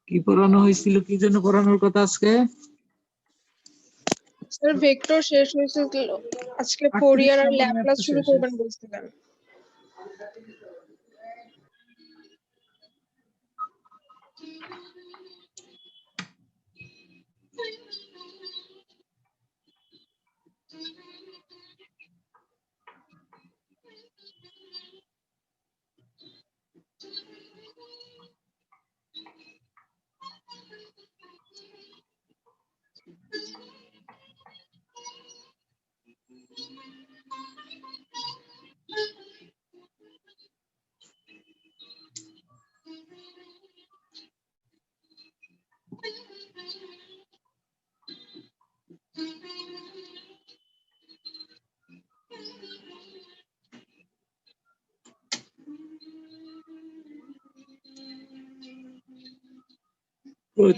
কি পড়ানো হয়েছিল, কি জন্য পড়ানোর কথা আজকে? স্যার ভেক্টর শেষ হয়েছিল আজকে, ফোরিয়ার আর ল্যাপ্লাস শুরু করবেন বলছিলেন।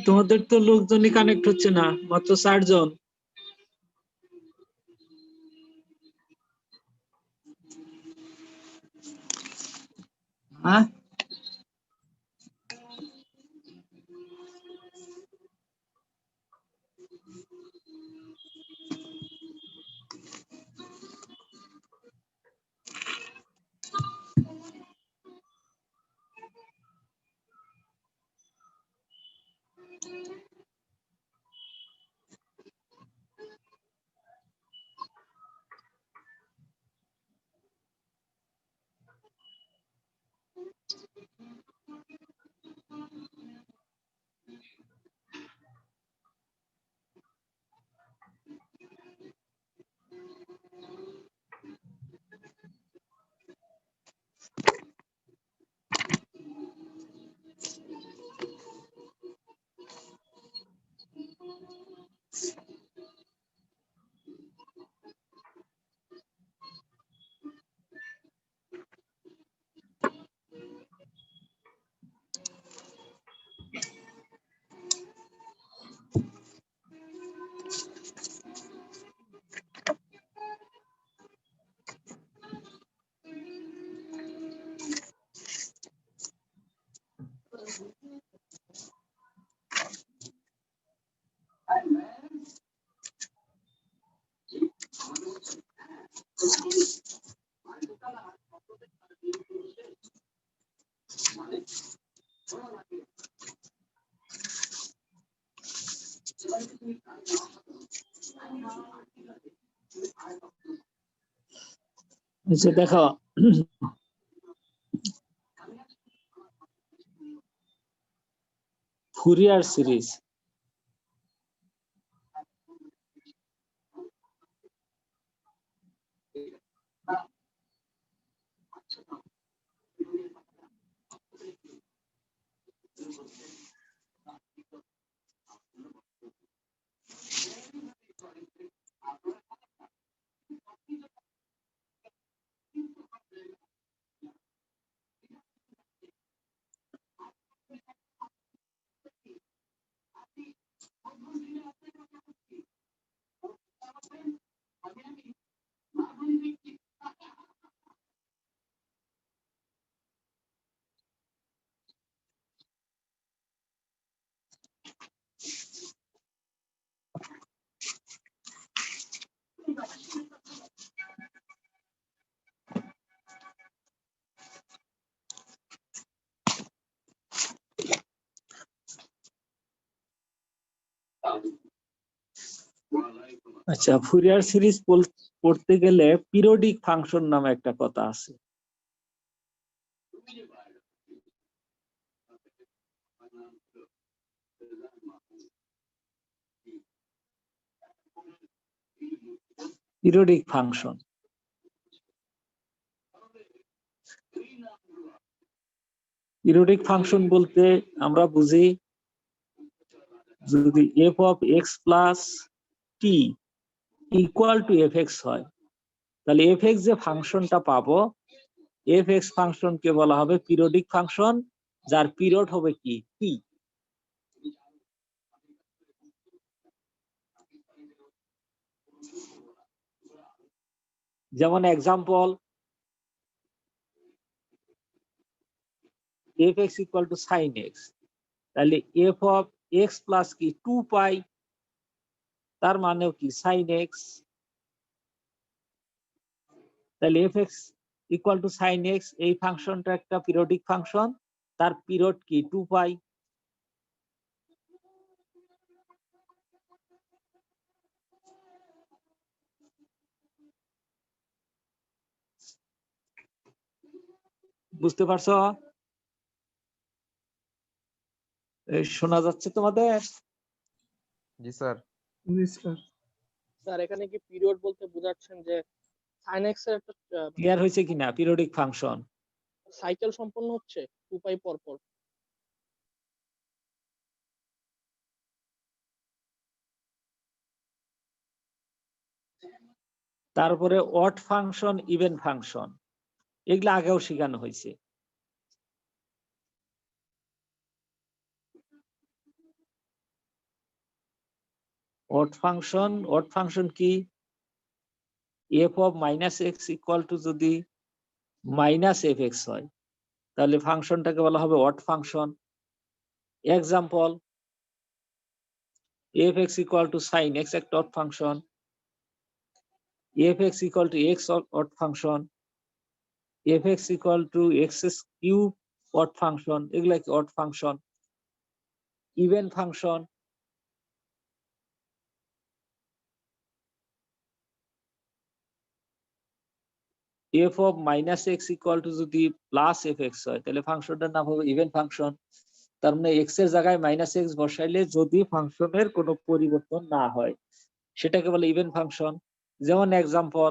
তোমাদের তো লোকজনই কানেক্ট হচ্ছে না, মাত্র 4 জন। হ্যাঁ, আচ্ছা দেখো, ফুরিয়ার সিরিজ আচ্ছা, ফুরিয়ার সিরিজ পড়তে গেলে পিরিয়ডিক ফাংশন নামে একটা কথা আছে। পিরিয়ডিক ফাংশন, পিরিয়ডিক ফাংশন বলতে আমরা বুঝি যদি F of X plus T equal to F x হয়, তাহলে এফ এক্স যে ফাংশনটা পাবো, এফ এক্স ফাংশনকে বলা হবে পিরিয়ডিক ফাংশন, যার পিরিয়ড হবে কি টি। যেমন example, F x equal to sine X, তাহলে এফ অফ এক্স প্লাস কি 2 পাই, তার মানেও কি সাইন এক্স, তাহলে F x equal to sine X, এই ফাংশনটা একটা পিরিয়ডিক ফাংশন, তার পিরিয়ড কি 2 পাই। বুঝতে পারছো? শোনা যাচ্ছে তোমাদের? জি স্যার। স্যার এখানে কি পিরিয়ড বলতে বোঝাচ্ছেন যে sin x এর একটা ক্লিয়ার হয়েছে কিনা? পিরিয়ডিক ফাংশন সাইকেল সম্পন্ন হচ্ছে 2 পাই পর পর। তারপরে অড ফাংশন, ইভেন ফাংশন, এগুলো আগেও শেখানো হয়েছে। অড ফাংশন কি, f of minus x equal to যদি মাইনাস এফ এক্স হয়, তাহলে ফাংশনটাকে বলা হবে odd function. Example, F x equal to sine x একটা odd function, f x equal to x odd function, f x equal to x cube odd function, এগুলা কি odd function. Even function, f of minus x equal to যদি plus f x হয়, তাহলে ফাংশনটার নাম হবে even function. তার মানে x এর জায়গায় মাইনাস এক্স বসাইলে যদি ফাংশনের কোনো পরিবর্তন না হয়, সেটাকে বলে ইভেন ফাংশন। যেমন এক্সাম্পল,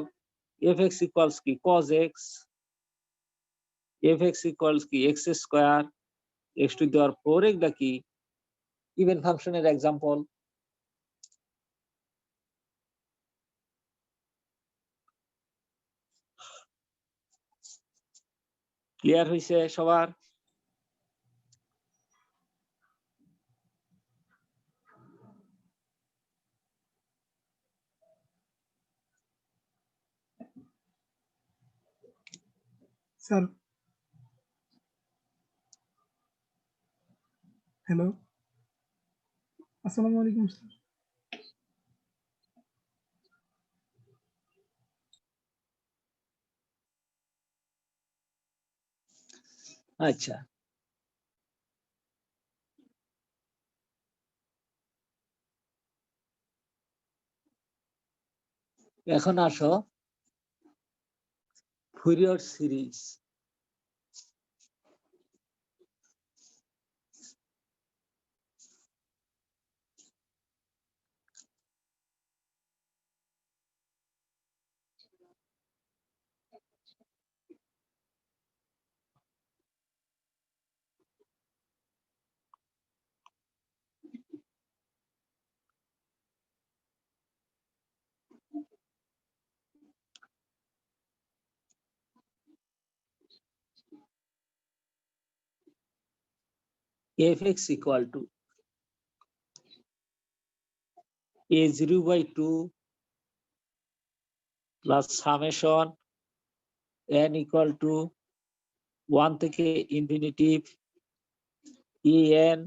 এফ এক্স ইকুয়ালস কি cos x, f x equals কি x square, x to the power 4, এগুলা কি ইভেন ফাংশনের এক্সাম্পল। ক্লিয়ার হয়েছে সবার? স্যার হ্যালো, আসসালামু আলাইকুম স্যার। আচ্ছা, এখন আসো ফুরিয়র series. f(x) equal to a0/2 plus summation n equal to 1 থেকে infinitive en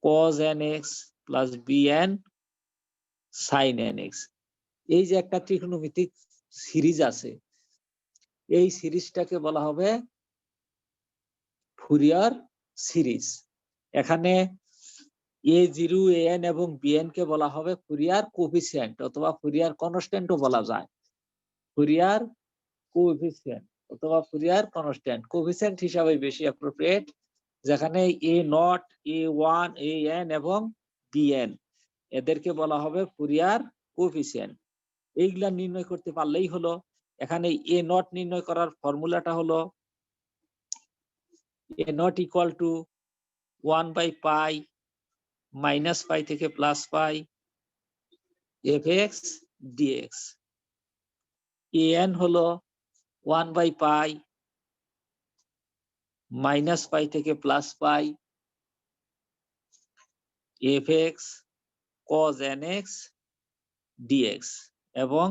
cos nx plus bn sin nx। এই যে একটা ত্রিকোণমিতিক সিরিজ আছে, এই সিরিজটাকে বলা হবে ফুরিয়ার সিরিজ। এখানে a0, an এবং bn কে বলা হবে ফুরিয়ার কোএফিসিয়েন্ট অথবা ফুরিয়ার কনস্ট্যান্টও বলা যায়। ফুরিয়ার কোএফিসিয়েন্ট অথবা ফুরিয়ার কনস্ট্যান্ট, কোএফিসিয়েন্ট হিসাবে বেশি অ্যাপ্রোপ্রিয়েট, যেখানে a0, a1, an এবং bn এদেরকে বলা হবে ফুরিয়ার কোএফিসিয়েন্ট। এইগুলা নির্ণয় করতে পারলেই হলো। এখানে a0 নির্ণয় করার ফর্মুলাটা হলো a0 equal to 1/π minus pi থেকে plus pi fx dx। an হলো 1/π মাইনাস পাই থেকে plus pi fx cos nx dx এবং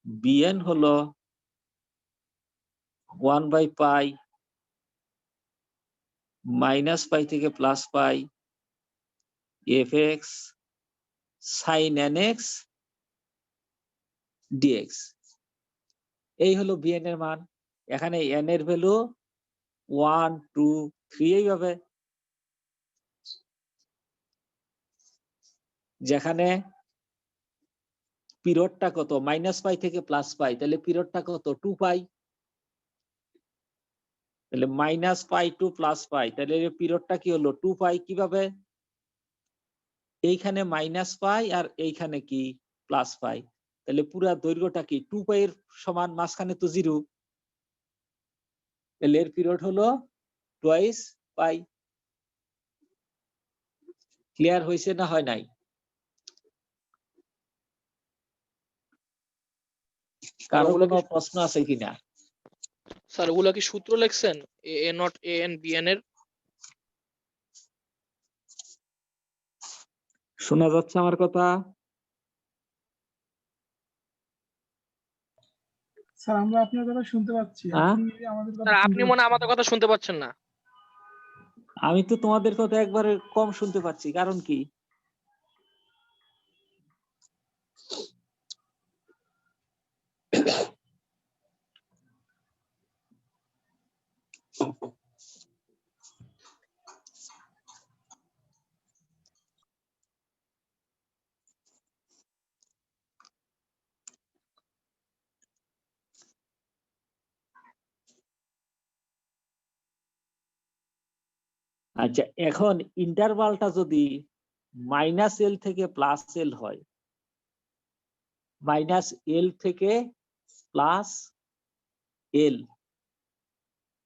bn হলো 1/π মাইনাস পাই থেকে plus pi F X sine N x D X. এই হলো বিএন এর মান। এখানে এন এর ভ্যালু 1 2 3 এইভাবে, যেখানে পিরিয়ডটা কত মাইনাস পাই থেকে প্লাস পাই, তাহলে পিরিয়ডটা কত 2 পাই, তাহলে minus pi to plus pi, তাহলে পিরিয়ডটা কি হলো 2 পাই। কিভাবে? এইখানে মাইনাস পাই আর এইখানে কি প্লাস পাই, তাহলে পুরা দৈর্ঘ্যটা কি 2 পাই এর সমান, মাঝখানে তো 0, তাহলে এর পিরিয়ড হলো টুয়াইস পাই। ক্লিয়ার হয়েছে না হয় নাই? কারো ওগুলো কোনো কি প্রশ্ন আছে কিনা? স্যার ওগুলো কি সূত্র লিখছেন a naught a n b n এর? শোনা যাচ্ছে আমার কথা? স্যার আমরা আপনার কথা শুনতে পাচ্ছি, হ্যাঁ? আপনি আমাদের কথা স্যার শুনতে আপনি মনে হয় পাচ্ছেন আমাদের কথা শুনতে পাচ্ছেন না। আমি তো তোমাদের কথা একবারে কম শুনতে পাচ্ছি, কারণ কি? আচ্ছা, এখন ইন্টারভালটা যদি মাইনাস এল থেকে প্লাস এল হয়, মাইনাস এল থেকে প্লাস এল,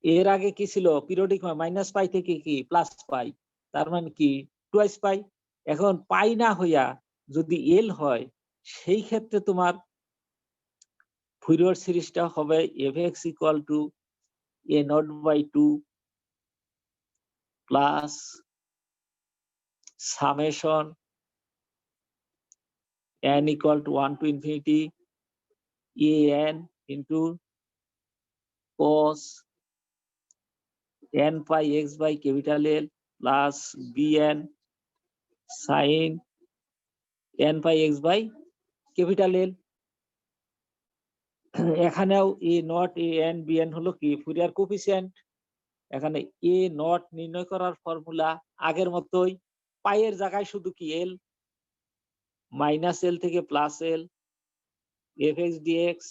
এর আগে কি ছিল পিরিয়ডিক মাইনাস পাই থেকে কি প্লাস পাই, তার মানে কি টুয়াইস পাই। এখন পাই না হইয়া যদি এল হয়, সেই ক্ষেত্রে তোমার ফুরিয়র সিরিজটা হবে F x equal to A naught by 2 plus summation n equal to 1 to infinity an into cos n pi x by capital L plus bn sin n pi x by capital L। এখানেও a naught a n b n হলো কি Fourier coefficient. এখানে এ not নির্ণয় করার formula আগের মতোই, পাইয়ের জায়গায় শুধু কি এল, মাইনাস এল থেকে plus L F x dx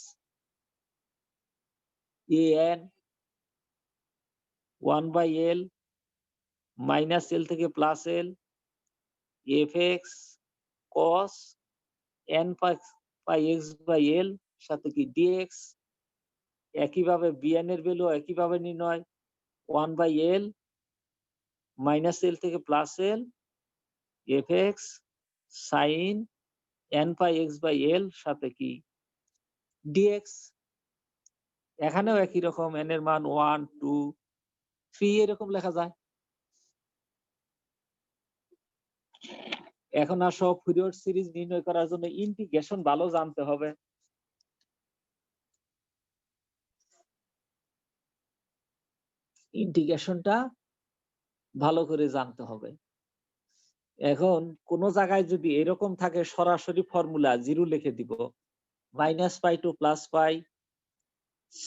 a n 1 by L minus L থেকে plus L F x cos n pi x by L সাথে কি ডিএক্স। একইভাবে বিএন এর ভ্যালু একইভাবে নির্ণয় 1 বাই এল মাইনাস এল থেকে plus L F X sine N pi x by L সাথে কি ডিএক্স। এখানেও একই রকম এন এর মান 1 2 3 এরকম লেখা যায়। এখন আসো ফুরিয়র সিরিজ নির্ণয় করার জন্য ইন্টিগ্রেশন ভালো জানতে হবে। ইন্টিগ্রেশনটা ভালো করে জানতে হবে। এখন কোন জায়গায় যদি এরকম থাকে সরাসরি ফর্মুলা 0 লিখে দিব, minus pi to plus pi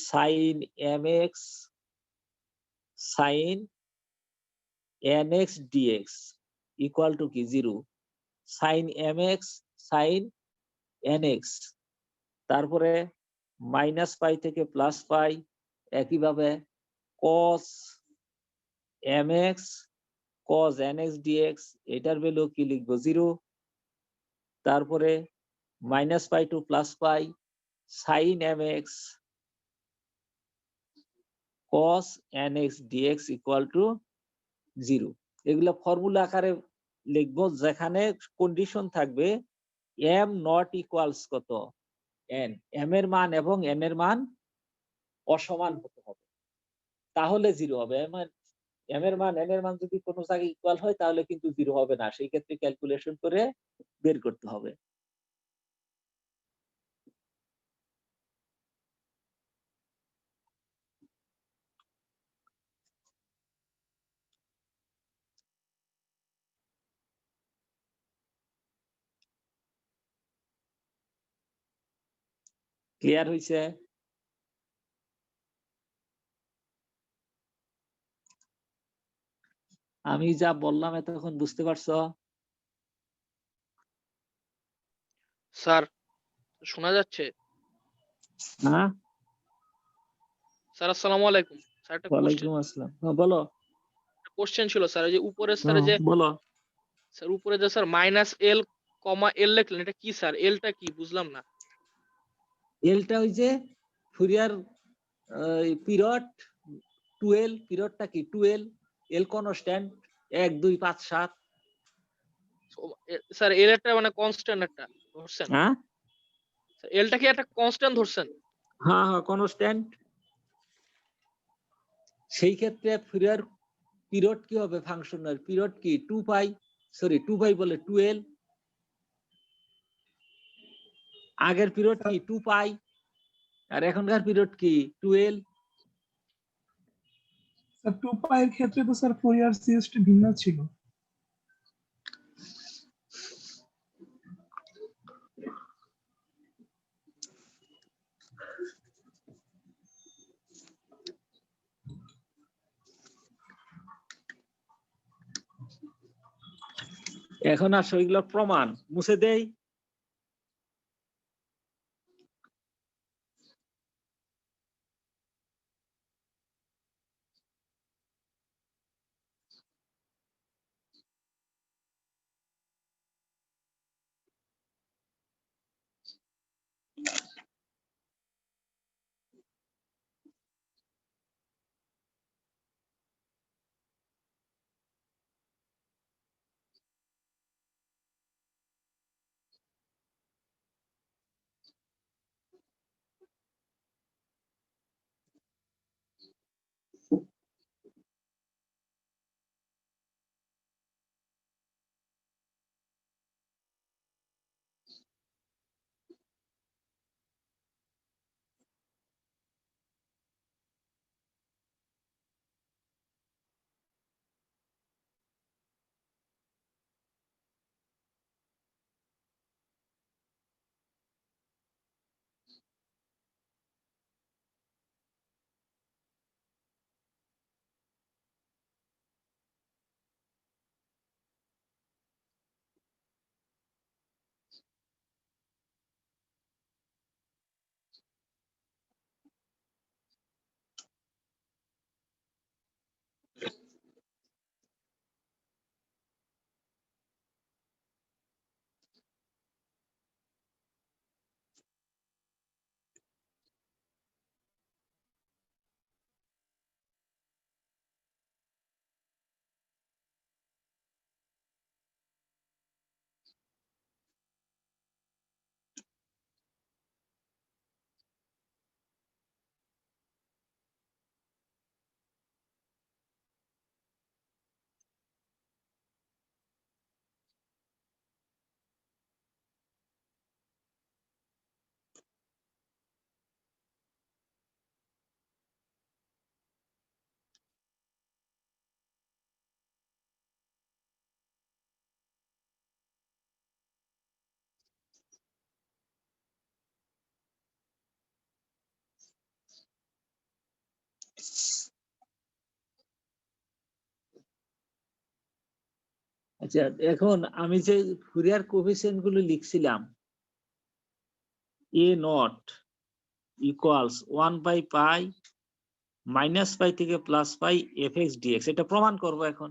sine M X sine N x D X equal to কি 0, sine M X sine N X, তারপরে মাইনাস পাই থেকে প্লাস পাই একইভাবে cos mx cos nx dx, এটার ভ্যালু কি লিখবো 0, তারপরে minus pi to plus pi সাইন mx cos nx dx equal to 0। এগুলো ফর্মুলা আকারে লিখবো, যেখানে কন্ডিশন থাকবে m নট ইকুয়ালস কত n, m এর মান এবং n এর মান অসমান হতে হবে, তাহলে 0 হবে। এম এর মান n এর মান যদি কোনো জায়গায় ইকুয়াল হয় তাহলে কিন্তু 0 হবে না, সেই ক্ষেত্রে ক্যালকুলেশন করে বের করতে হবে। ক্লিয়ার হইছে? আমি যা বললাম এতক্ষণ বুঝতে পারছো? স্যার শোনা যাচ্ছে? হ্যাঁ, স্যার আসসালামু আলাইকুম। স্যার একটা ওয়ালাইকুম আসসালাম। হ্যাঁ, বলো। কোশ্চেন ছিল স্যার, এই যে উপরে স্যার হ্যাঁ, যে বলো। স্যার উপরে যে স্যার মাইনাস এল কমা এল লিখলেন, এটা কি স্যার? এলটা কি বুঝলাম না। এলটা ওই যে ফুরিয়ার পিরিয়ড 12, পিরিয়ডটা কি 12, এল কনস্ট্যান্ট 1 2 5 7। স্যার এল একটা মানে কনস্ট্যান্ট একটা ধরছেন? হ্যাঁ স্যার এলটা কি একটা কনস্ট্যান্ট ধরছেন? হ্যাঁ হ্যাঁ, কনস্ট্যান্ট। সেই ক্ষেত্রে ফুরিয়ার পিরিয়ড কি হবে? ফাংশনের পিরিয়ড কি 2 পাই, সরি 2 পাই বলে 12। আগের পিরিয়ড কি 2 পাই, আর এখনকার পিরিয়ড কি 12। স্যার 2 এর ক্ষেত্রে তো স্যার ফুরিয়ার সিরিজটি ভিন্ন ছিল। এখন আসো এগুলো প্রমাণ মুছে দেই। আচ্ছা, এখন আমি যে ফুরিয়ার কোএফিসিয়েন্ট গুলো লিখছিলাম, a naught equals 1 by pi minus pi থেকে plus pi F x dx, এটা প্রমাণ করব এখন।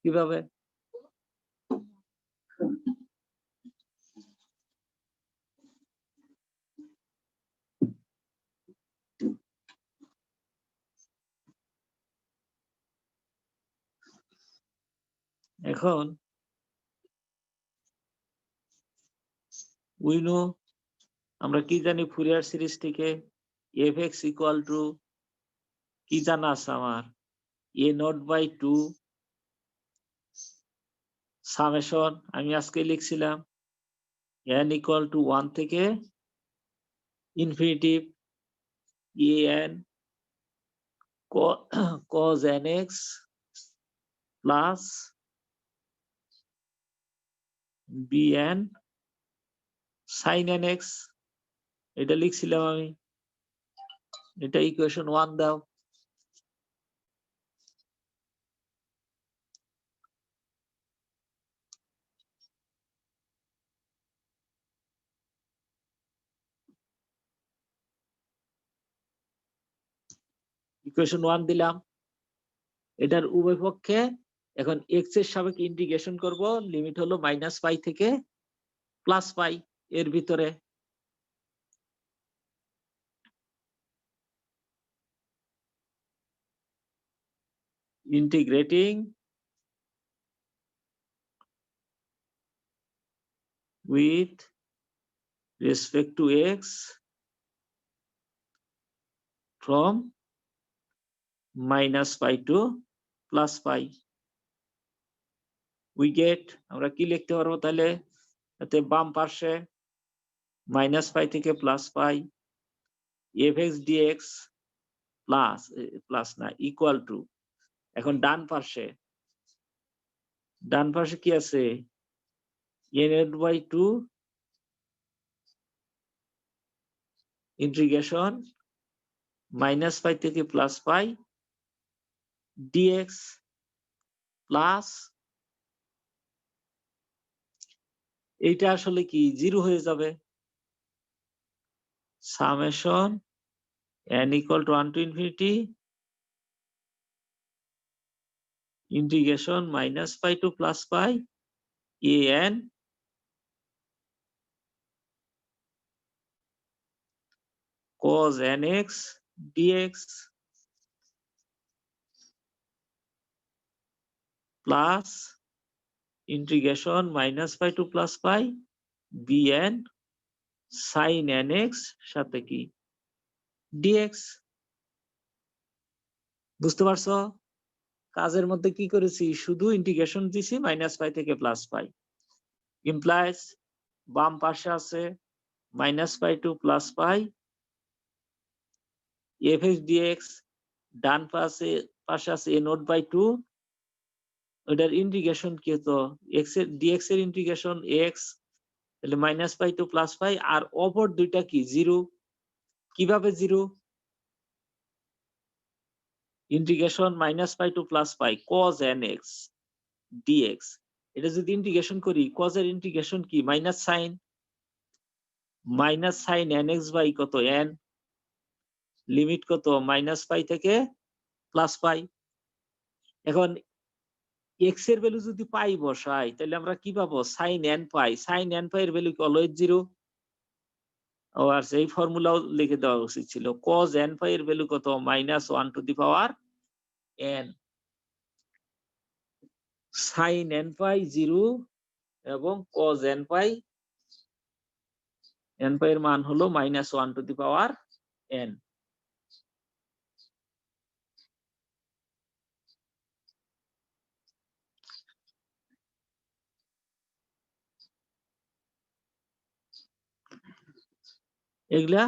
কিভাবে? এখন উই নো, আমরা কি জানি ফুরিয়ার সিরিজ থেকে এফ এক্স ইকুয়াল টু কি জানা আছে আমার, এ নট বাই 2 সামেশন, আমি আজকে লিখছিলাম এন ইকুয়াল টু 1 থেকে infinitive A N cos nx plus bn sin nx এটা লিখছিলাম আমি, এটা ইকুয়েশন 1 দাও। ইকুয়েশন 1 দিলাম, এটার উভয় পক্ষে এখন এক্স এর সাপেক্ষে ইন্টিগ্রেশন করব, লিমিট হলো -পাই থেকে +পাই এর ভিতরে। Integrating with respect to x from -pi to +pi. we get, আমরা কি লিখতে পারবো তাহলে, এতে বাম পাশে -পাই থেকে +পাই fx dx প্লাস না ইকুয়াল টু, এখন ডান পাশে কি আছে, n/2 ইন্টিগ্রেশন -পাই থেকে +পাই dx প্লাস, এইটা আসলে কি 0 হয়ে যাবে, summation n equal to 1 to infinity integration -pi to +pi an cos nx dx plus integration -pi to +pi bn sin nx সাথে কি dx। বুঝতে পারছো, কাজের মধ্যে কি করেছি, শুধু ইন্টিগ্রেশন দিছি -পাই থেকে +পাই, ইমপ্লাইজ বাম পাশে আছে -পাই to +পাই fx dx, ডান পাশে আছে a0/2, ওটার ইন্টিগ্রেশন কি হতো, x এর dx এর ইন্টিগ্রেশন x, তাহলে -পাই to +পাই, আর অপর দুইটা কি 0। কিভাবে 0, integration -pi to +pi cos nx dx, এটা যদি ইন্টিগ্রেশন করি, cos এর ইন্টিগ্রেশন কি sin nx বাই কত n, লিমিট কত -পাই থেকে +পাই। এখন x এর ভ্যালু যদি পাই বসাই, তাহলে আমরা কি পাবো, sin n পাই এর ভ্যালু কি অলওয়েজ 0। আর এই ফর্মুলাও লিখে দেওয়া উচিত ছিল, cos n পাই এর ভ্যালু কত -1 to the power n, sin n পাই 0 এবং cos n পাই এর মান হলো -1 to the power n। এগুলা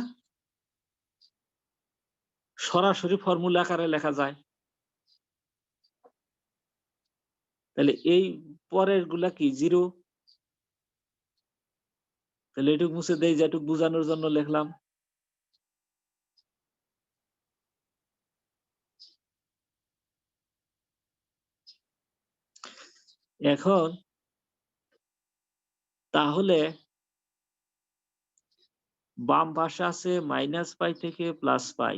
সরাসরি ফর্মুলা আকারে লেখা যায়। তাহলে এই পরের গুলা কি 0, তাহলে এটুকু মুছে দেই, যেটুকু বোঝানোর জন্য লিখলাম। এখন তাহলে বাম পাশে আছে -পাই থেকে +পাই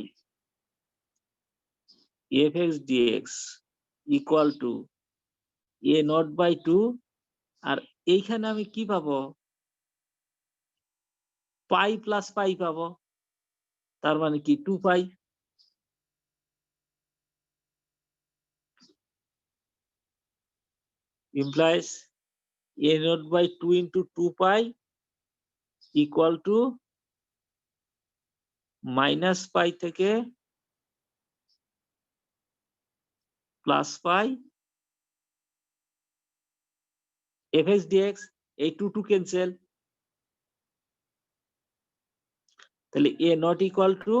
fx dx equal two a0/2, আর এইখানে আমি কি পাবো, পাই প্লাস পাই পাবো, তার মানে কি 2পাই। implies a0/2 into 2পাই ইকুয়াল টু -পাই থেকে +পাই fx dx, এই 2 ক্যান্সেল, তাহলে a0 ইকুয়াল টু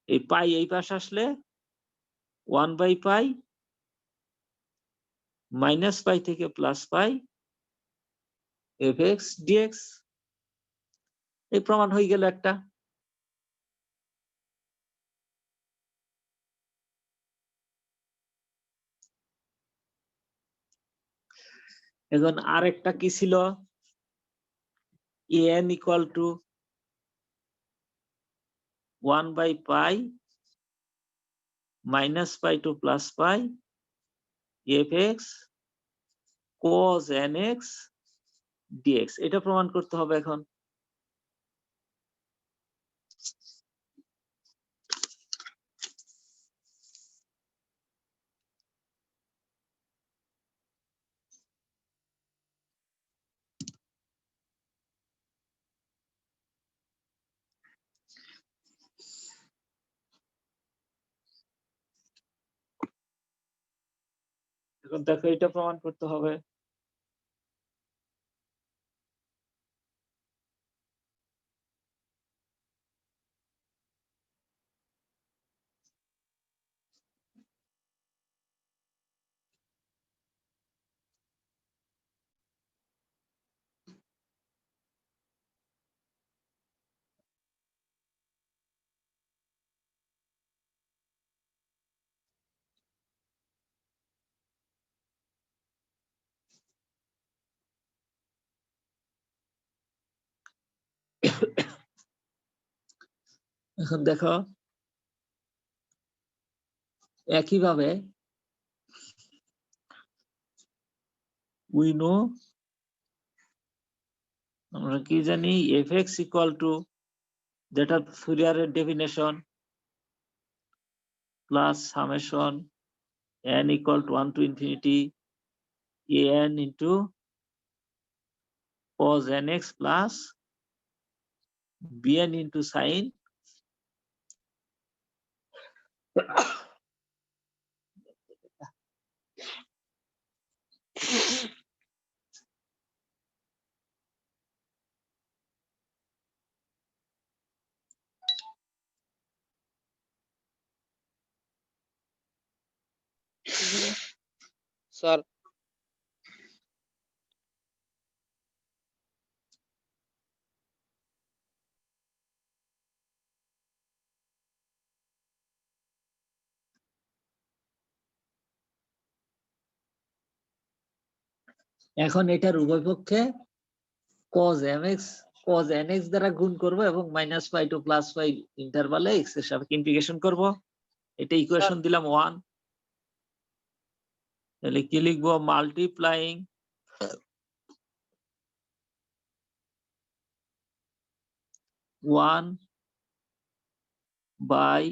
এই পাই এই পাশে আসলে 1/পাই -পাই থেকে +পাই fx dx। এই প্রমাণ হয়ে গেল একটা। এখন আরেকটা কি ছিল, an equal to 1/π minus pi to plus pi fx cos nx dx, এটা প্রমাণ করতে হবে এখন। এখন দেখো এটা প্রমাণ করতে হবে। এখন দেখো একইভাবে উই নো, আমরা কি জানি fx ইকুয়াল টু, যেটা ফুরিয়ারের definition, plus summation n equal to 1 to infinity an into cos nx plus bn into sine sir এখন এটার উভয় পক্ষে cos mx cos nx দ্বারা গুণ করব এবং minus pi to plus pi ইন্টারভালে x এর সাপেক্ষে ইন্টিগ্রেশন করব। এটা ইকুয়েশন দিলাম 1। তাহলে কি লিখবো, multiplying one by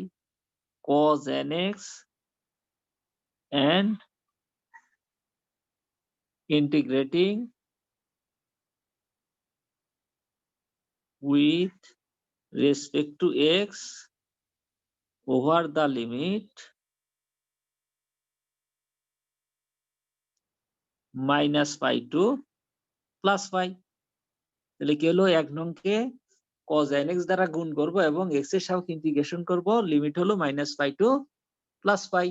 cos nx and integrating with respect to x over the limit minus pi to plus pi। তাহলে কি হলো, 1 নংকে cos nx দ্বারা গুণ করব এবং x এর সাপেক্ষে ইন্টিগ্রেশন করব, লিমিট হলো minus pi to plus pi.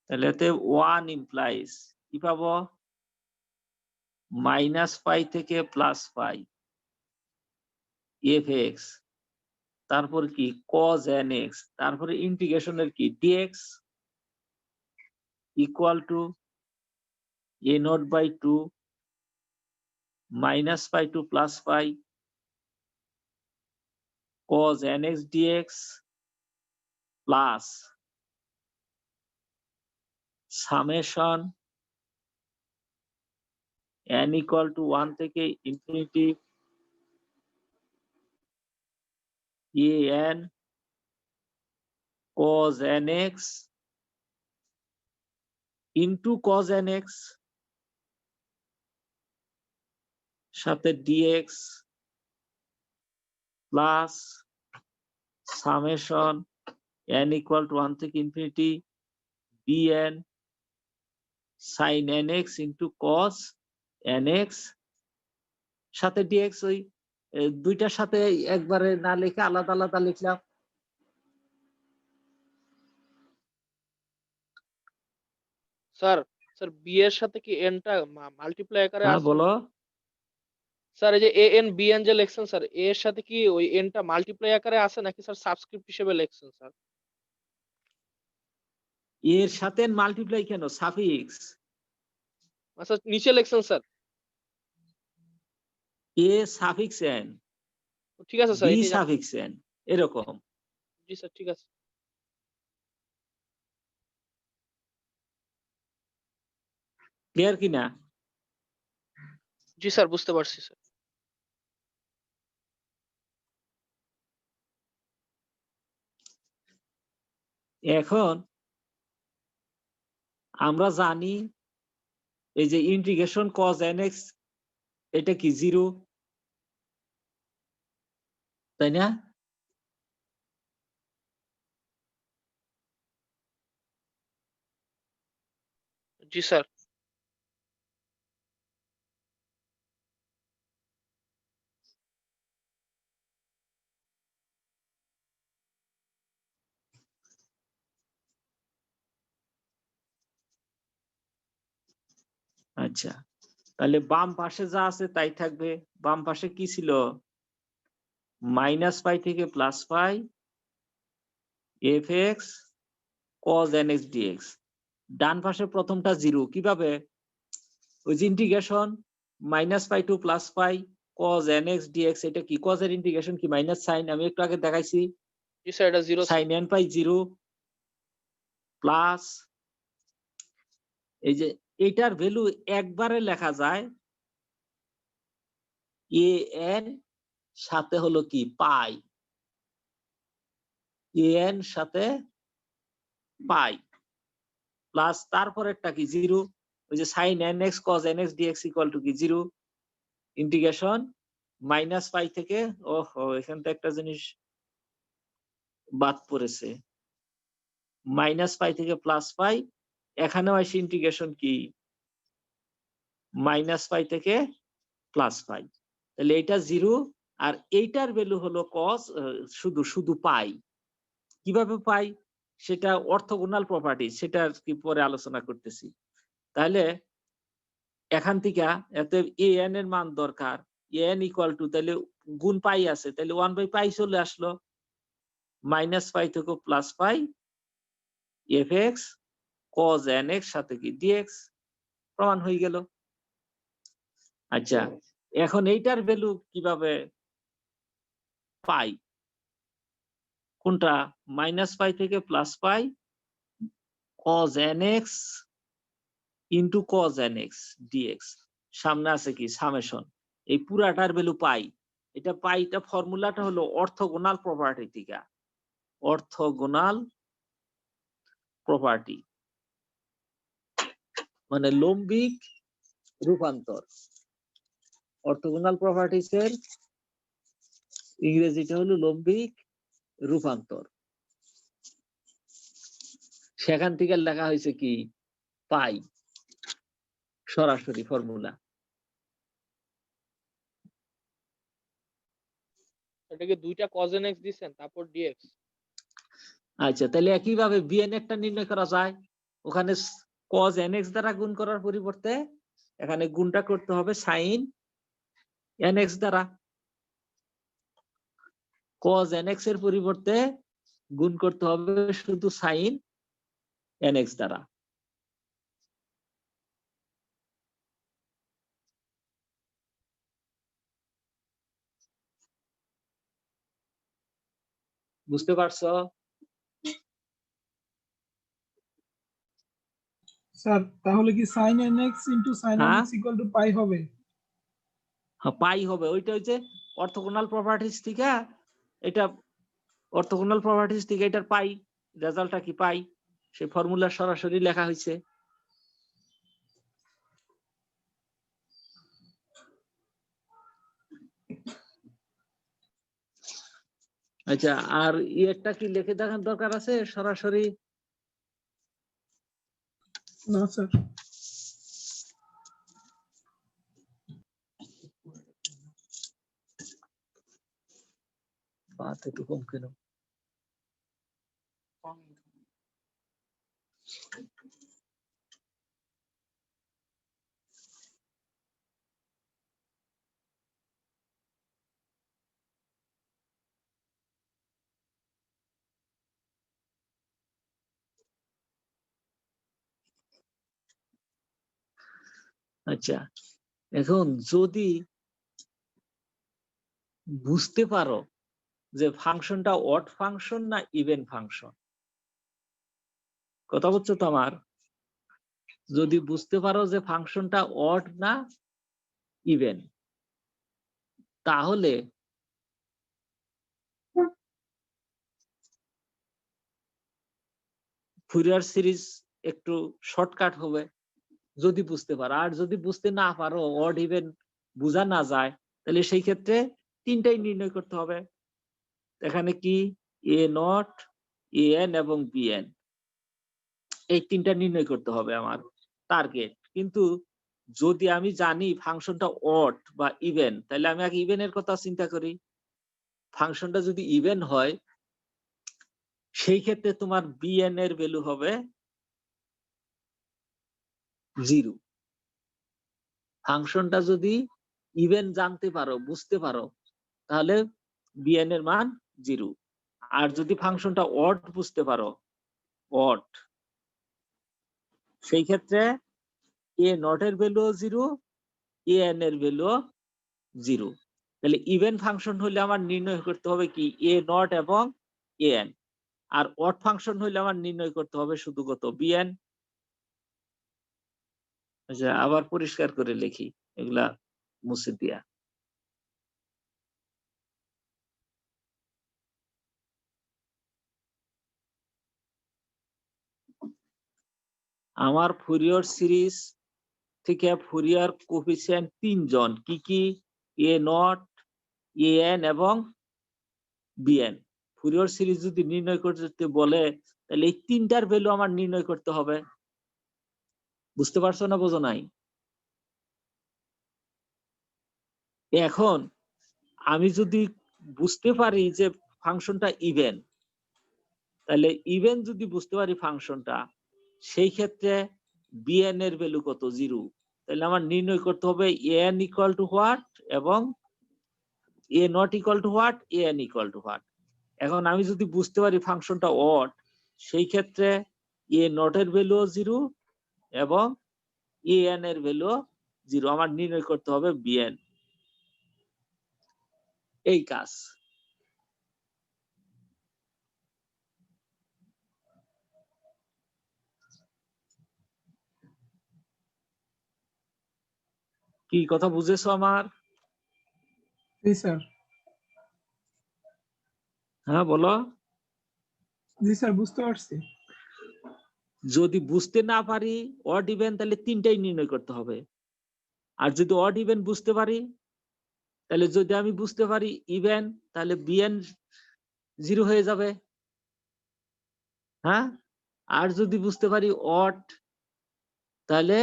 তাহলে এতে 1 ইমপ্লাইজ কি পাবো, মাইনাস পাই থেকে প্লাস পাই fx, তারপর কি cos nx, তারপরে ইন্টিগ্রেশনের কি dx equal to a naught by 2 minus pi to plus pi cos nx dx plus summation n equal to 1 থেকে infinity an cos nx into cos nx সাথে dx plus summation n equal to 1 থেকে infinity bn sin nx into cos nx সাথে dx, ওই দুইটার সাথে একবারে না লিখে আলাদা আলাদা লিখলাম। স্যার স্যার বি এর সাথে কি এনটা মাল্টিপ্লাই আকারে হ্যাঁ আছে? বলো। স্যার এই যে এ এন বি এন যে লিখছেন স্যার এর সাথে কি ওই এনটা মাল্টিপ্লাই আকারে আছে নাকি স্যার সাবস্ক্রিপ্ট হিসেবে লিখছেন স্যার? এর সাথে মাল্টিপ্লাই কেন, সাফিক্স। আচ্ছা নিচে লিখছেন স্যার। এ সাফিক্স এন, ঠিক আছে স্যার বি এটাই সাফিক্স এন, এরকম। জি স্যার ঠিক আছে। ক্লিয়ার কিনা? জি স্যার বুঝতে পারছি স্যার। এখন আমরা জানি এই যে ইন্টিগ্রেশন কজ এন এক্স, এটা কি জিরো, তাই না? জি স্যার। আচ্ছা, তাহলে বাম পাশে যা আছে তাই থাকবে। বাম পাশে কি ছিল? মাইনাস পাই থেকে plus pi F x cos N x dx. ডান পাশে প্রথমটা জিরো, কিভাবে? ওই যে integration minus pi to plus pi cos N x dx, এটা কি কজের ইন্টিগ্রেশন কি মাইনাস সাইন, আমি একটু আগে দেখাইছি। জি স্যার এটা zero sine N pi zero plus, এই যে এটার ভ্যালু একবারে লেখা যায় এ এন সাথে হলো কি পাই, এ এন সাথে পাই প্লাস তারপরেরটা কি জিরো, ওই যে sine N X cos N x D X equal to কি জিরো, ইন্টিগ্রেশন মাইনাস পাই থেকে, ওহো এখান থেকে একটা জিনিস বাদ পড়েছে, মাইনাস পাই থেকে প্লাস পাই, এখানেও আসে ইন্টিগ্রেশন কি মাইনাস পাই থেকে প্লাস পাই, তাহলে এটা জিরো। আর এইটার ভ্যালু হলো কস, শুধু শুধু পাই। কিভাবে পাই সেটা অর্থোগোনাল প্রপার্টি, সেটা আর কি পরে আলোচনা করতেছি। তাহলে এখান থেকে এত এ এন এর মান দরকার, এ এন ইকুয়াল টু, তাহলে গুণ পাই আছে, তাহলে 1/পাই চলে আসলো, মাইনাস পাই থেকে plus pi F x cos N X সাথে কি ডিএক্স, প্রমাণ হয়ে গেল। আচ্ছা, এখন এইটার ভ্যালু কিভাবে পাই? কোনটা? মাইনাস পাই থেকে plus pi cos N X into cos N x D X, সামনে আছে কি সামেশন, এই পুরাটার ভ্যালু পাই। এটা পাইটা ফর্মুলাটা হলো অর্থোগোনাল প্রপার্টি থেকে, অর্থোগোনাল প্রপার্টি মানে লম্বিক রূপান্তর। অর্থোগোনাল প্রপার্টিস এর ইংরেজিটা হলো লম্বিক রূপান্তর, সেখান থেকে লেখা হয়েছে কি পাই, সরাসরি ফর্মুলা। এটাকে দুইটা cos nx দিছেন তারপর dx। আচ্ছা, তাহলে একইভাবে বিএন একটা নির্ণয় করা যায়, ওখানে cos nx দ্বারা গুণ করার পরিবর্তে এখানে গুণটা করতে হবে sin nx দ্বারা, cos nx এর পরিবর্তে গুণ করতে হবে শুধু sin nx দ্বারা। বুঝতে পারছো? স্যার তাহলে কি sin nx into sin হ্যাঁ, nx equal to পাই হবে? পাই হবে। ওইটা হচ্ছে অর্থোগোনাল প্রপার্টিজ থেকে, এটা অর্থোগোনাল প্রপার্টিজ থেকে এটার পাই, রেজাল্টটা কি পাই, সেই ফর্মুলা সরাসরি লেখা হয়েছে। আচ্ছা, আর ইয়েরটা কি লিখে দেখার দরকার আছে সরাসরি? না স্যার। বাত একটু কম কেন? আচ্ছা, এখন যদি বুঝতে পারো যে ফাংশনটা অড ফাংশন না ইভেন ফাংশন, কথা বলছো তো আমার? যদি বুঝতে পারো যে ফাংশনটা অড না ইভেন, তাহলে ফুরিয়ার সিরিজ একটু শর্টকাট হবে যদি বুঝতে পারো। আর যদি বুঝতে না পারো, অড ইভেন বোঝা না যায়, তাহলে সেই ক্ষেত্রে তিনটাই নির্ণয় করতে হবে। এখানে কি এ নট, এ এন এবং বি এন, এই তিনটা নির্ণয় করতে হবে আমার টার্গেট। কিন্তু যদি আমি জানি ফাংশনটা অড বা ইভেন, তাহলে আমি আগে ইভেনের কথা চিন্তা করি। ফাংশনটা যদি ইভেন হয়, সেই ক্ষেত্রে তোমার বিএন এর ভ্যালু হবে 0। ফাংশনটা যদি ইভেন জানতে পারো, বুঝতে পারো, তাহলে বিএন এর মান 0। আর যদি ফাংশনটা অড বুঝতে পারো, অড, সেই ক্ষেত্রে এ নট এর ভ্যালু 0, এ এন এর ভ্যালু 0। তাহলে ইভেন ফাংশন হলে আমার নির্ণয় করতে হবে কি এ নট এবং এ এন, আর অড ফাংশন হলে আমার নির্ণয় করতে হবে শুধু কত বিএন। আচ্ছা, আবার পরিষ্কার করে লিখি, এগুলা মুছে দিয়া। আমার ফুরিয়র সিরিজ থেকে ফুরিয়ার কোফিসিয়েন্ট 3 জন, কি কি? এ নট, এ এন এবং বিএন। ফুরিয়র সিরিজ যদি নির্ণয় করতে বলে, তাহলে এই তিনটার ভ্যালু আমার নির্ণয় করতে হবে। বুঝতে পারছো না বোঝো নাই? এখন আমি যদি বুঝতে পারি যে ফাংশনটা ইভেন, তাহলে ইভেন যদি বুঝতে পারি ফাংশনটা, সেই ক্ষেত্রে বিএন এর ভ্যালু কত? 0। তাহলে আমার নির্ণয় করতে হবে এন ইকুয়াল টু হোয়াট এবং a not equal to what, a n equal to what. এখন আমি যদি বুঝতে পারি ফাংশনটা অড, সেই ক্ষেত্রে এ নট এর ভ্যালু 0 এবং এ এন এর ভ্যালু 0। আমার নির্ণয় করতে হবে বিএন। এই কাজ। কি কথা বুঝেছো আমার? জি স্যার। হ্যাঁ বলো। জি স্যার, বুঝতে পারছি। যদি বুঝতে না পারি অড ইভেন, তাহলে তিনটাই নির্ণয় করতে হবে। আর যদি অড ইভেন বুঝতে পারি, তাহলে যদি আমি বুঝতে পারি ইভেন, তাহলে বিএন 0 হয়ে যাবে। হ্যাঁ, আর যদি বুঝতে পারি অড, তাহলে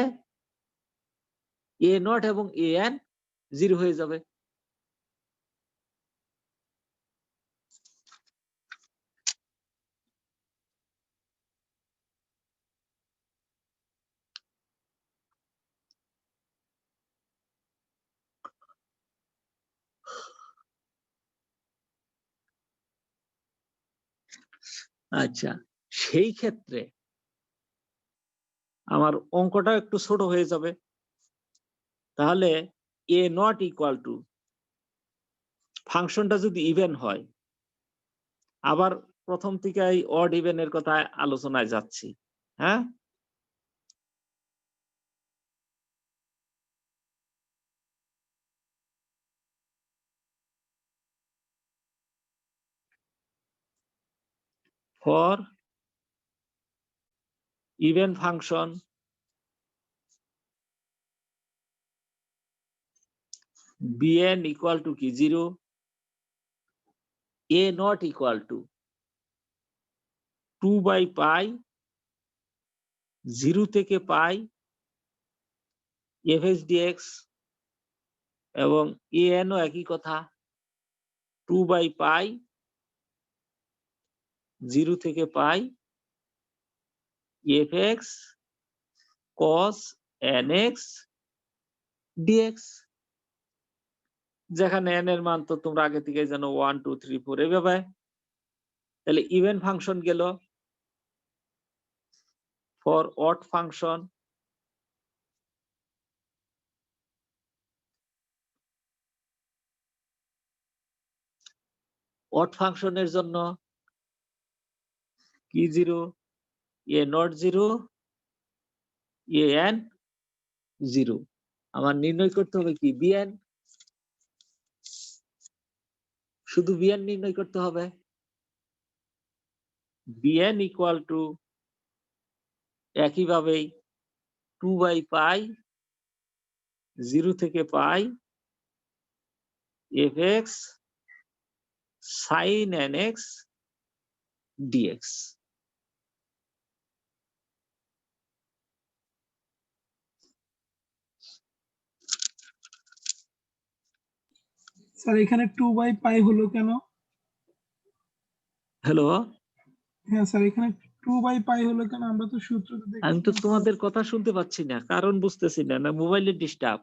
এ নট এবং এ এন 0 হয়ে যাবে। আচ্ছা, সেই ক্ষেত্রে আমার অঙ্কটা একটু ছোট হয়ে যাবে। তাহলে এ নট ইকুয়াল টু, ফাংশনটা যদি ইভেন হয়, আবার প্রথম থেকে অড ইভেনের কথা আলোচনায় যাচ্ছি। হ্যাঁ, for even function bn equal to কি 0, a naught equal to 2 by pi 0 থেকে পাই fx dx, এবং an ও একই কথা, 2 বাই পাই 0 থেকে পাই fx cos nx dx, যেখানে n এর মান তো তোমরা আগে থেকে জানো 1 2 3 4 এভাবে। তাহলে ইভেন ফাংশন গেল। ফর অড ফাংশন অড ফাংশনের জন্য কি zero, A not zero, A N zero. আমার নির্ণয় করতে হবে কি বিএন, শুধু বিএন নির্ণয় করতে হবে। বিএন ইকুয়াল টু একইভাবেই 2/পাই 0 থেকে পাই fx sin nx dx। Sir এখানে 2/পাই হলো কেন? হ্যালো, হ্যাঁ স্যার, এখানে 2/পাই হলো কেন? আমরা তো সূত্রতে আমি তো দেখেছিলাম। তোমাদের কথা শুনতে পাচ্ছি না, কারণ বুঝতেছি না, না মোবাইলের ডিস্টার্ব।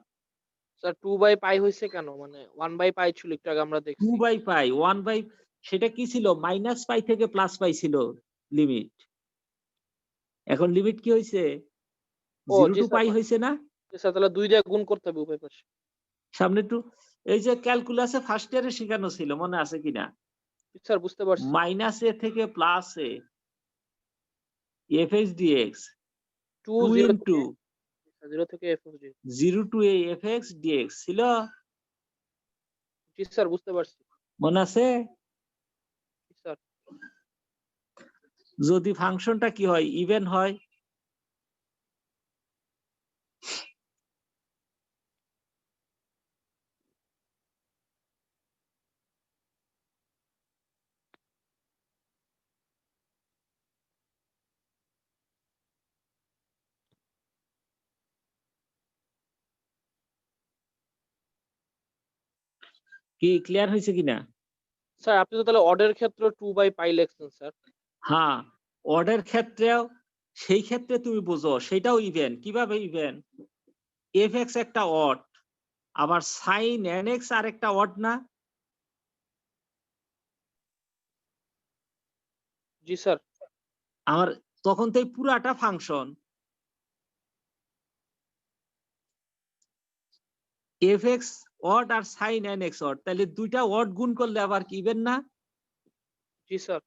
স্যার 2/পাই হয়েছে কেন, মানে 1/পাই ছিল একটু আগে আমরা দেখছি। 2/পাই 1/, সেটা কি ছিল, -পাই থেকে +পাই ছিল লিমিট। এখন লিমিট কি হয়েছে, ও 0 জি টু স্যার, পাই হয়েছে না। স্যার তাহলে 2 দিয়ে গুণ করতে হবে উভয় পাশে। সামনে একটু, এই যে ক্যালকুলাসে ফার্স্ট ইয়ারে শেখানো ছিল, মনে আছে কিনা, স্যার বুঝতে পারছি। -a থেকে +a fx dx 2 2 0 into থেকে f/d। 0 to a fx dx ছিল, জি স্যার বুঝতে পারছি। মনে আছে। জি স্যার। যদি ফাংশনটা কি হয়, ইভেন হয়, কি ক্লিয়ার হয়েছে কিনা। স্যার আপনি তো তাহলে অডের ক্ষেত্রে 2/পাই লিখছেন স্যার। হ্যাঁ, অর্ডার ক্ষেত্রেও, সেই ক্ষেত্রে তুমি বুঝো সেটাও ইভেন। কিভাবে ইভেন, fx একটা অড, আবার sin nx আর একটা অড না। জি স্যার। আমার তখন তো এই পুরাটা ফাংশন fx অড আর sin nx অড, তাহলে দুইটা অড গুণ করলে আবার কি ইভেন না। জি স্যার।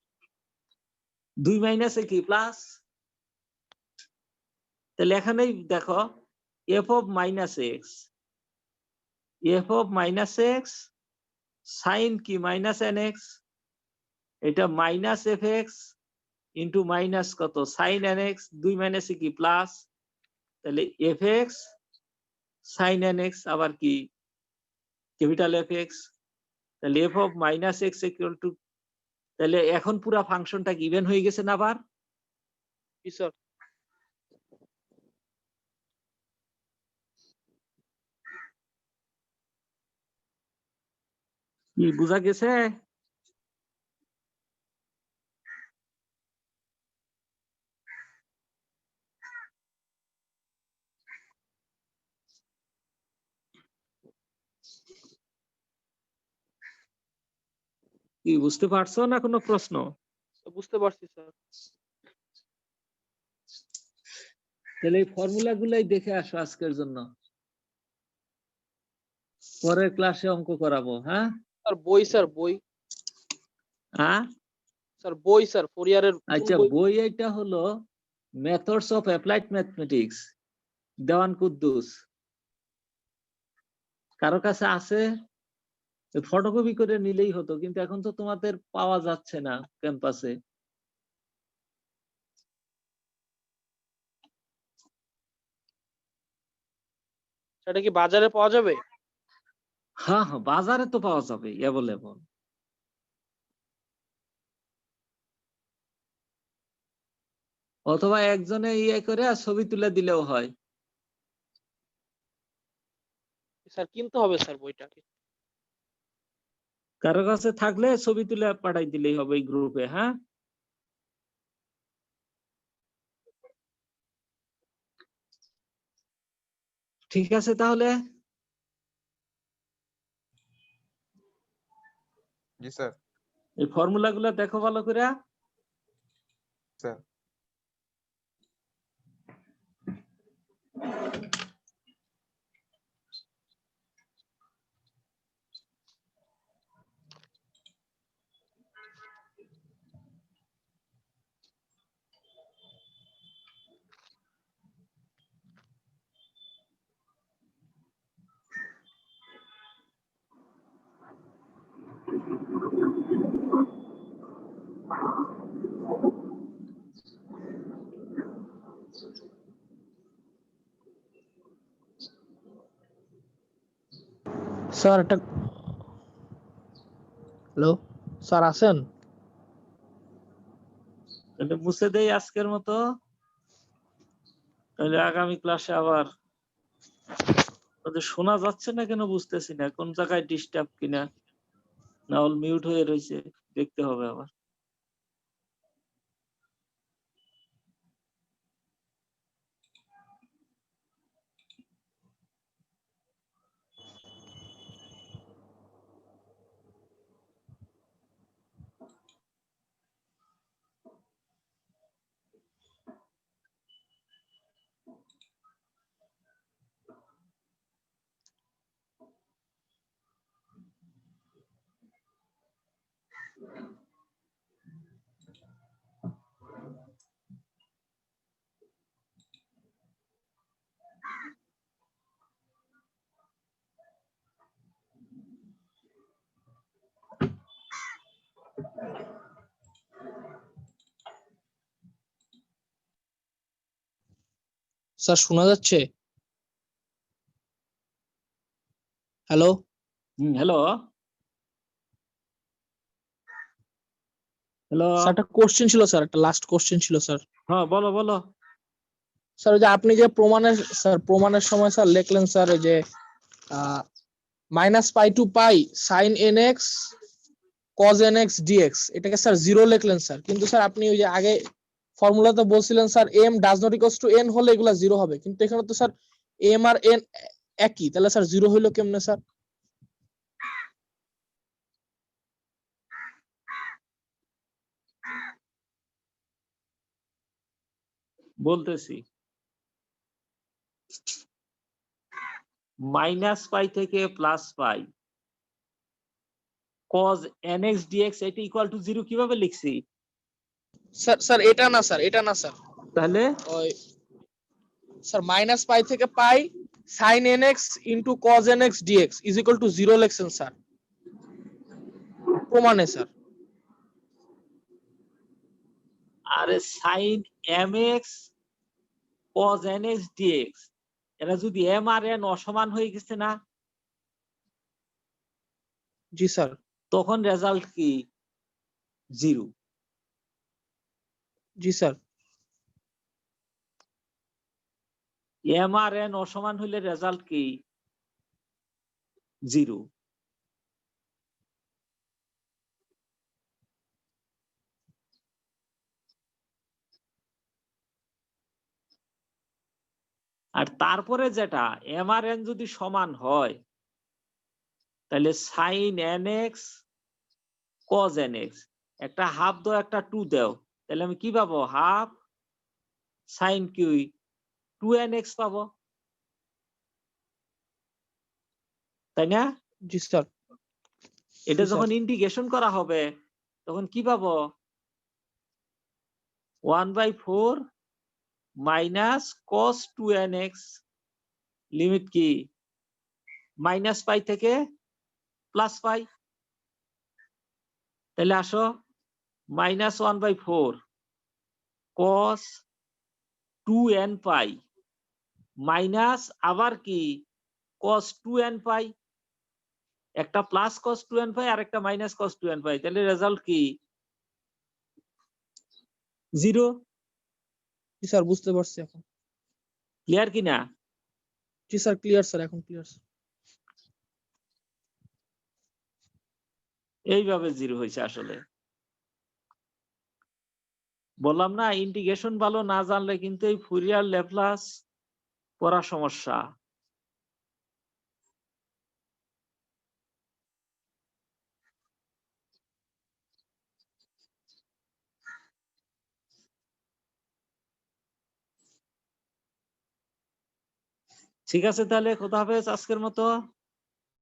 2 মাইনাসে কি প্লাস। তাহলে এখানেই দেখো f of minus x, f of minus x sin কি মাইনাস nx, এটা মাইনাস fx ইন্টু মাইনাস কত sin nx, 2 মাইনাসে কি প্লাস, তাহলে fx sin nx আবার কি ক্যাপিটাল fx, তাহলে f of minus x equal to, তাহলে এখন পুরা ফাংশনটা কি ইভেন হয়ে গেছে না আবার। জি স্যার। কি বোঝা গেছে। কি বুঝতে পারছো না কোনো প্রশ্ন। বুঝতে পারছি স্যার। তাহলে এই ফর্মুলা গুলাই দেখে আসো আজকের জন্য, পরের ক্লাসে অঙ্ক করাবো। হ্যাঁ স্যার বই, স্যার বই, হ্যাঁ স্যার বই, স্যার ফোরিয়ারের কোন আচ্ছা, বই? বই এটা হলো মেথডস অফ অ্যাপ্লাইড ম্যাথমেটিক্স, দেওয়ান কুদ্দুস। কারো কাছে আছে, ফটোকপি করে নিলেই হতো, কিন্তু এখন তো তোমাদের পাওয়া যাচ্ছে না ক্যাম্পাসে। সেটা কি বাজারে পাওয়া যাবে? হ্যাঁ হ্যাঁ, বাজারে তো পাওয়া যাবে অ্যাভেলেবল। অথবা একজনে ইয়ে করে আর ছবি তুলে দিলেও হয়। স্যার কিনতে হবে স্যার বইটা। কারো কাছে থাকলে ছবি তুলে পাঠাই দিলেই হবে এই গ্রুপে। হ্যাঁ, ঠিক আছে তাহলে। জি স্যার। এই ফর্মুলা গুলা দেখো ভালো করে। স্যার। স্যার একটা হ্যালো স্যার আছেন? তাহলে মুছে দেই আজকের মতো, তাহলে আগামী ক্লাসে আবার ওদের শোনা যাচ্ছে না কেন বুঝতেছি না, কোন জায়গায় ডিস্টার্ব কিনা, না অল মিউট হয়ে রয়েছে, দেখতে হবে আবার। স্যার শোনা যাচ্ছে? হ্যালো হ্যালো হ্যালো, স্যার, একটা কোশ্চেন ছিল স্যার, একটা লাস্ট কোশ্চেন ছিল স্যার। হ্যাঁ বলো বলো। স্যার ওই যে আপনি যে প্রমাণের সময় স্যার লিখলেন স্যার ওই যে -π to π sin nx cos nx dx, এটাকে স্যার 0 লিখলেন স্যার, কিন্তু স্যার আপনি ওই যে আগে ফর্মুলাতে বলছিলেন sir m does not equals to n হলে এগুলা 0 হবে, কিন্তু এখানে তো স্যার m আর n একই, তাহলে স্যার 0 হইলো কেমনে স্যার? বলতেছি, -π থেকে +π cos nx dx এটা ইকুয়াল টু 0 কিভাবে লিখছি? স্যার স্যার এটা না স্যার, এটা না স্যার, তাহলে ওই স্যার -π থেকে π sin nx into cos nx dx is equal to 0 লিখছেন স্যার প্রমাণে স্যার। আরে sin mx cos nx dx, এরা যদি m আর n অসমান হয়ে গেছে না, জি স্যার। তখন রেজাল্ট কি? 0। জি স্যার। m আর n অসমান হইলে রেজাল্ট কি? 0। আর তারপরে যেটা m আর n যদি সমান হয়, তাহলে sin nx cos nx, একটা হাফ দাও একটা 2 দাও, তাহলে আমি কি পাবো? হাফ sin কি 2nx পাবো, তাই না? জি স্যার। এটা জি স্যার। যখন ইন্টিগ্রেশন করা হবে তখন কি পাবো? 1/4 মাইনাস cos 2nx, লিমিট কি? -π থেকে +π। তাহলে আসো, -1/4 cos 2nπ মাইনাস আবার কি cos 2nπ, একটা প্লাস cos 2nπ আর একটা মাইনাস cos 2nπ, তাহলে রেজাল্ট কি? 0। জি স্যার, বুঝতে পারছি এখন। ক্লিয়ার কিনা? জি স্যার, ক্লিয়ার স্যার, এখন ক্লিয়ার। এইভাবে 0 হয়েছে আসলে। বললাম না, ইন্টিগ্রেশন ভালো না জানলে কিন্তু এই ফুরিয়ার ল্যাপ্লাস পড়া সমস্যা। ঠিক আছে, তাহলে খোদা হাফেজ আজকের মতো।